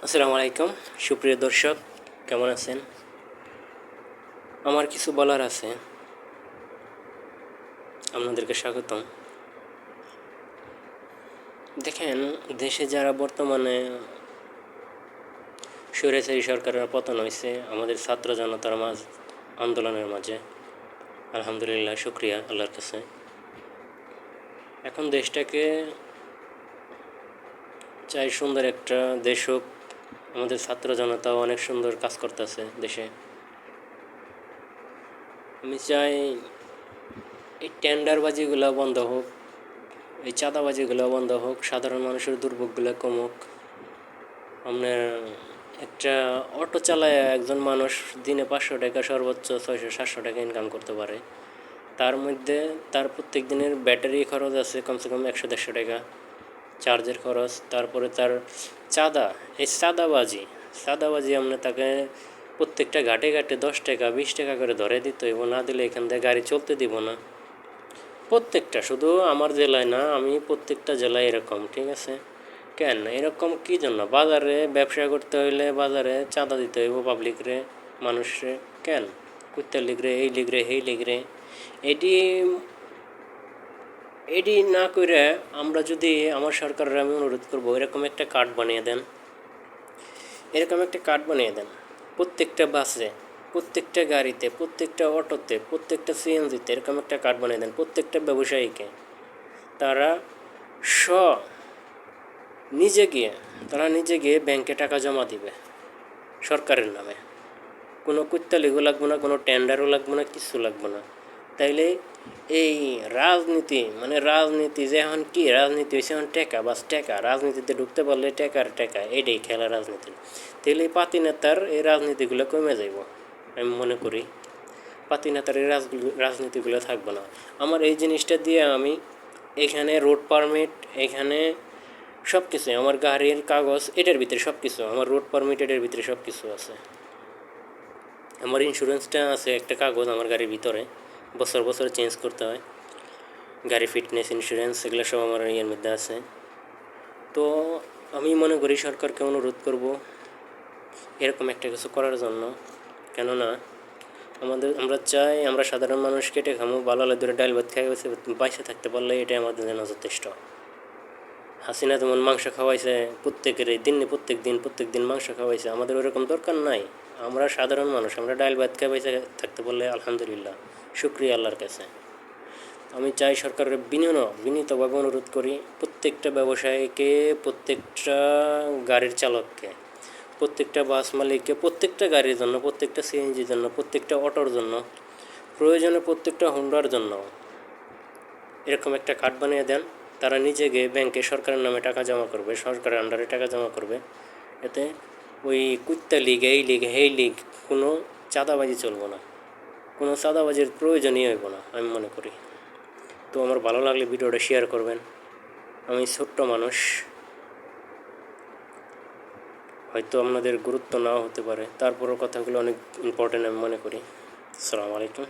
আসসালামু আলাইকুম সুপ্রিয় দর্শক, কেমন আছেন? আমার কিছু বলার আছে, আপনাদেরকে স্বাগতম। দেখেন, দেশে যারা বর্তমানে স্বৈরাচারী সরকারের পতন হয়েছে আমাদের ছাত্র জনতার আন্দোলনের মাঝে, আলহামদুলিল্লাহ, শুক্রিয়া আল্লাহর কাছে। এখন দেশটাকে চাই সুন্দর একটা দেশ হোক। আমাদের ছাত্র জনতাও অনেক সুন্দর কাজ করতেছে দেশে। আমি চাই এই টেন্ডারবাজিগুলো বন্ধ হোক, এই চাঁদাবাজিগুলো বন্ধ হোক, সাধারণ মানুষের দুর্ভোগগুলো কমুক। আপনার একটা অটো চালায় একজন মানুষ দিনে 500 টাকা, সর্বোচ্চ 600-700 টাকা ইনকাম করতে পারে। তার মধ্যে তার প্রত্যেক দিনের ব্যাটারি খরচ আছে কমসে কম 100-150 টাকা, চার্জের খরচ, তারপরে তার চাঁদা। এই চাঁদাবাজি আমরা তাকে প্রত্যেকটা ঘাটে ঘাটে 10 টাকা 20 টাকা করে ধরে দিতে হইব, না দিলে এখান থেকে গাড়ি চলতে দিব না। প্রত্যেকটা, শুধু আমার জেলায় না, আমি প্রত্যেকটা জেলায় এরকম, ঠিক আছে? কেন এরকম কী জন্য? বাজারে ব্যবসা করতে হইলে বাজারে চাঁদা দিতে হইব পাবলিকরে, মানুষরে। কেন? কুত্তার লিগরে, এই লিগরে, এই লিগরে। এটি এটি না করে আমরা যদি, আমার সরকারের আমি অনুরোধ করবো, এরকম একটা কার্ড বানিয়ে দেন। প্রত্যেকটা বাসে, প্রত্যেকটা গাড়িতে, প্রত্যেকটা অটোতে, প্রত্যেকটা সিএনজিতে এরকম একটা কার্ড বানিয়ে দেন। প্রত্যেকটা ব্যবসায়ীকে তারা নিজে গিয়ে ব্যাংকে টাকা জমা দিবে সরকারের নামে। কোনো কুত্তালিগো লাগবে না, কোনো টেন্ডারও লাগবে না, কিছু লাগবে না। তাইলে এই রাজনীতি যে এখন কি, রাজনীতি হয়েছে এখন টেকা, বাস টেকা। রাজনীতিতে ঢুকতে পারলে টেকার টেকা, এটাই খেলা রাজনীতি। তাহলে এই পাতি নেতার এই রাজনীতিগুলো কমে যাইব, আমি মনে করি। পাতি নেতার এই রাজনীতিগুলো থাকবে না। আমার এই জিনিসটা দিয়ে আমি এখানে রোড পারমিট, এখানে সব কিছু, আমার গাড়ির কাগজ, এটার ভিতরে সব কিছু, আমার রোড পারমিট এটার ভিতরে সব কিছু আছে। আমার ইন্স্যুরেন্সটা আছে একটা কাগজ আমার গাড়ির ভিতরে, বছর বছর চেঞ্জ করতে হয়। গাড়ি ফিটনেস ইন্স্যুরেন্স এগুলো সব আমার ইয়ের মধ্যে আছে। তো আমি মনে করি সরকারকে অনুরোধ করব এরকম একটা কিছু করার জন্য। কেননা আমরা চাই, আমরা সাধারণ মানুষ কেটে খামো, ভালো আলো ধরে ডাল ভাত খাই বাইসে থাকতে পারলে এটাই আমাদের জন্য যথেষ্ট। হাসিনা যেমন মাংস খাওয়াইছে প্রত্যেক দিন মাংস খাওয়াইছে, আমাদের ওরকম দরকার নাই। আমরা সাধারণ মানুষ, আমরা ডাল ভাত খাই বাইসে থাকতে পারলে আলহামদুলিল্লাহ, শুক্রিয়া আল্লাহর কাছে। আমি চাই সরকারের বিনীতভাবে অনুরোধ করি, প্রত্যেকটা ব্যবসায়ীকে, প্রত্যেকটা গাড়ির চালককে, প্রত্যেকটা বাস মালিককে, প্রত্যেকটা গাড়ির জন্য, প্রত্যেকটা সিএনজির জন্য, প্রত্যেকটা অটোর জন্য, প্রয়োজনে প্রত্যেকটা হুন্ডার জন্য এরকম একটা কার্ড বানিয়ে দেন। তারা নিজে গিয়ে ব্যাংকে সরকারের নামে টাকা জমা করবে, সরকারের আন্ডারে টাকা জমা করবে। এতে ওই কুত্তা লিগ, এই লিগ কোনো চাঁদাবাজি চলবো না, কোনো চাঁদাবাজির প্রয়োজনই হইব না, আমি মনে করি। তো আমার ভালো লাগলে ভিডিওটা শেয়ার করবেন। আমি ছোট্ট মানুষ, হয়তো আপনাদের গুরুত্ব নাও হতে পারে, তারপরও কথাগুলো অনেক ইম্পর্টেন্ট আমি মনে করি। আসসালামু আলাইকুম।